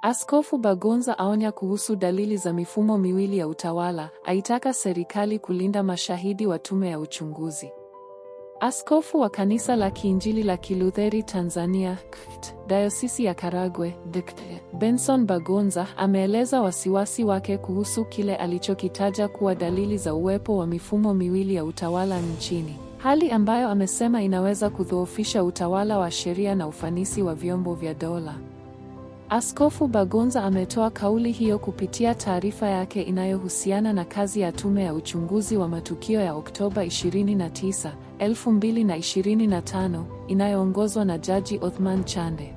Askofu Bagonza aonya kuhusu dalili za mifumo miwili ya utawala, aitaka serikali kulinda mashahidi wa tume ya uchunguzi. Askofu wa Kanisa la Kiinjili la Kilutheri Tanzania, KKT, Dayosisi ya Karagwe, Dkt. Benson Bagonza ameeleza wasiwasi wake kuhusu kile alichokitaja kuwa dalili za uwepo wa mifumo miwili ya utawala nchini, hali ambayo amesema inaweza kudhoofisha utawala wa sheria na ufanisi wa vyombo vya dola. Askofu Bagonza ametoa kauli hiyo kupitia taarifa yake inayohusiana na kazi ya tume ya uchunguzi wa matukio ya Oktoba 29, 2025, inayoongozwa na Jaji Othman Chande.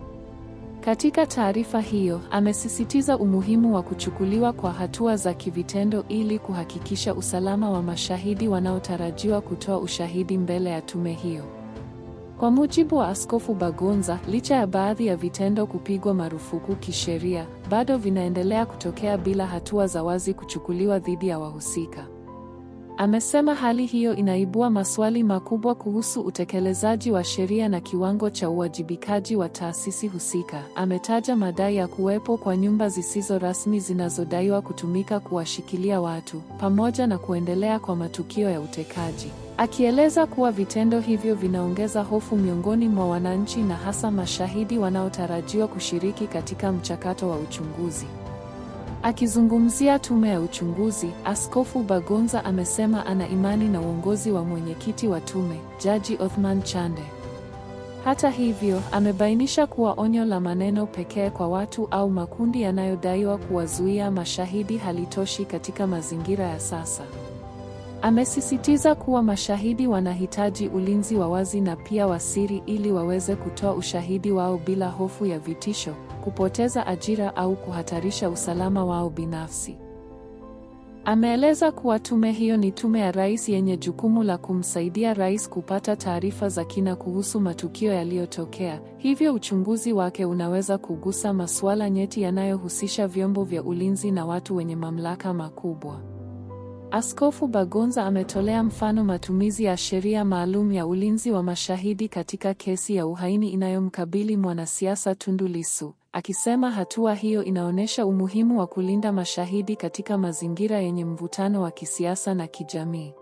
Katika taarifa hiyo, amesisitiza umuhimu wa kuchukuliwa kwa hatua za kivitendo ili kuhakikisha usalama wa mashahidi wanaotarajiwa kutoa ushahidi mbele ya tume hiyo. Kwa mujibu wa Askofu Bagonza, licha ya baadhi ya vitendo kupigwa marufuku kisheria, bado vinaendelea kutokea bila hatua za wazi kuchukuliwa dhidi ya wahusika. Amesema hali hiyo inaibua maswali makubwa kuhusu utekelezaji wa sheria na kiwango cha uwajibikaji wa taasisi husika. Ametaja madai ya kuwepo kwa nyumba zisizo rasmi zinazodaiwa kutumika kuwashikilia watu, pamoja na kuendelea kwa matukio ya utekaji, akieleza kuwa vitendo hivyo vinaongeza hofu miongoni mwa wananchi na hasa mashahidi wanaotarajiwa kushiriki katika mchakato wa uchunguzi. Akizungumzia tume ya uchunguzi, Askofu Bagonza amesema ana imani na uongozi wa mwenyekiti wa tume, Jaji Othman Chande. Hata hivyo, amebainisha kuwa onyo la maneno pekee kwa watu au makundi yanayodaiwa kuwazuia mashahidi halitoshi katika mazingira ya sasa. Amesisitiza kuwa mashahidi wanahitaji ulinzi wa wazi na pia wa siri ili waweze kutoa ushahidi wao bila hofu ya vitisho, kupoteza ajira au kuhatarisha usalama wao binafsi. Ameeleza kuwa tume hiyo ni tume ya rais yenye jukumu la kumsaidia rais kupata taarifa za kina kuhusu matukio yaliyotokea, hivyo uchunguzi wake unaweza kugusa masuala nyeti yanayohusisha vyombo vya ulinzi na watu wenye mamlaka makubwa. Askofu Bagonza ametolea mfano matumizi ya sheria maalum ya ulinzi wa mashahidi katika kesi ya uhaini inayomkabili mwanasiasa Tundu Lissu, akisema hatua hiyo inaonyesha umuhimu wa kulinda mashahidi katika mazingira yenye mvutano wa kisiasa na kijamii.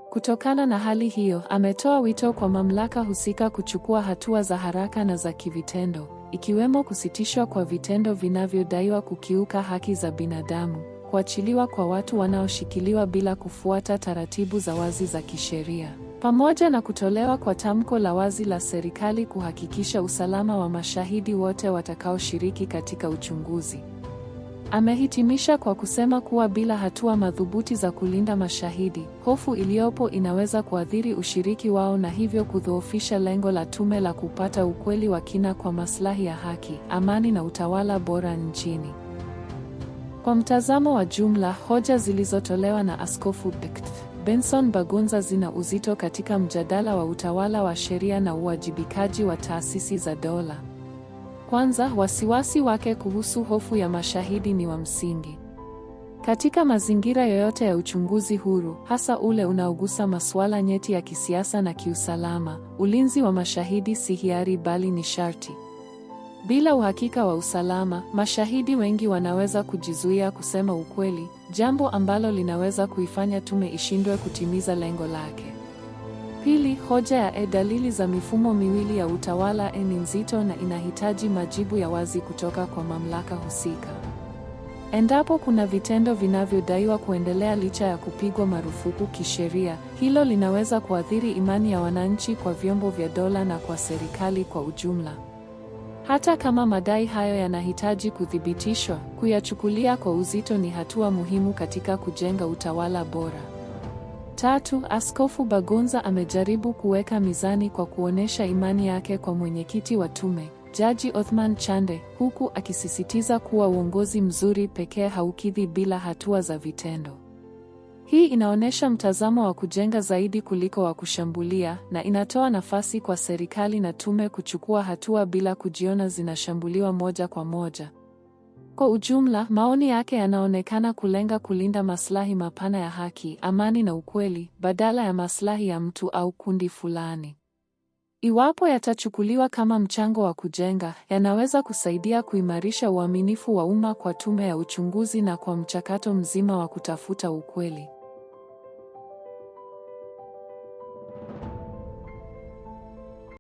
Kutokana na hali hiyo, ametoa wito kwa mamlaka husika kuchukua hatua za haraka na za kivitendo, ikiwemo kusitishwa kwa vitendo vinavyodaiwa kukiuka haki za binadamu, kuachiliwa kwa watu wanaoshikiliwa bila kufuata taratibu za wazi za kisheria, pamoja na kutolewa kwa tamko la wazi la serikali kuhakikisha usalama wa mashahidi wote watakaoshiriki katika uchunguzi. Amehitimisha kwa kusema kuwa bila hatua madhubuti za kulinda mashahidi, hofu iliyopo inaweza kuathiri ushiriki wao na hivyo kudhoofisha lengo la tume la kupata ukweli wa kina kwa maslahi ya haki, amani na utawala bora nchini. Kwa mtazamo wa jumla, hoja zilizotolewa na Askofu Dkt. Benson Bagonza zina uzito katika mjadala wa utawala wa sheria na uwajibikaji wa taasisi za dola. Kwanza, wasiwasi wake kuhusu hofu ya mashahidi ni wa msingi. Katika mazingira yoyote ya uchunguzi huru, hasa ule unaogusa masuala nyeti ya kisiasa na kiusalama, ulinzi wa mashahidi si hiari bali ni sharti. Bila uhakika wa usalama, mashahidi wengi wanaweza kujizuia kusema ukweli, jambo ambalo linaweza kuifanya tume ishindwe kutimiza lengo lake. Pili, hoja ya dalili za mifumo miwili ya utawala ni nzito na inahitaji majibu ya wazi kutoka kwa mamlaka husika. Endapo kuna vitendo vinavyodaiwa kuendelea licha ya kupigwa marufuku kisheria, hilo linaweza kuathiri imani ya wananchi kwa vyombo vya dola na kwa serikali kwa ujumla. Hata kama madai hayo yanahitaji kuthibitishwa, kuyachukulia kwa uzito ni hatua muhimu katika kujenga utawala bora. Tatu, Askofu Bagonza amejaribu kuweka mizani kwa kuonesha imani yake kwa mwenyekiti wa tume, Jaji Othman Chande, huku akisisitiza kuwa uongozi mzuri pekee haukidhi bila hatua za vitendo. Hii inaonyesha mtazamo wa kujenga zaidi kuliko wa kushambulia, na inatoa nafasi kwa serikali na tume kuchukua hatua bila kujiona zinashambuliwa moja kwa moja. Kwa ujumla, maoni yake yanaonekana kulenga kulinda maslahi mapana ya haki, amani na ukweli, badala ya maslahi ya mtu au kundi fulani. Iwapo yatachukuliwa kama mchango wa kujenga, yanaweza kusaidia kuimarisha uaminifu wa umma kwa tume ya uchunguzi na kwa mchakato mzima wa kutafuta ukweli.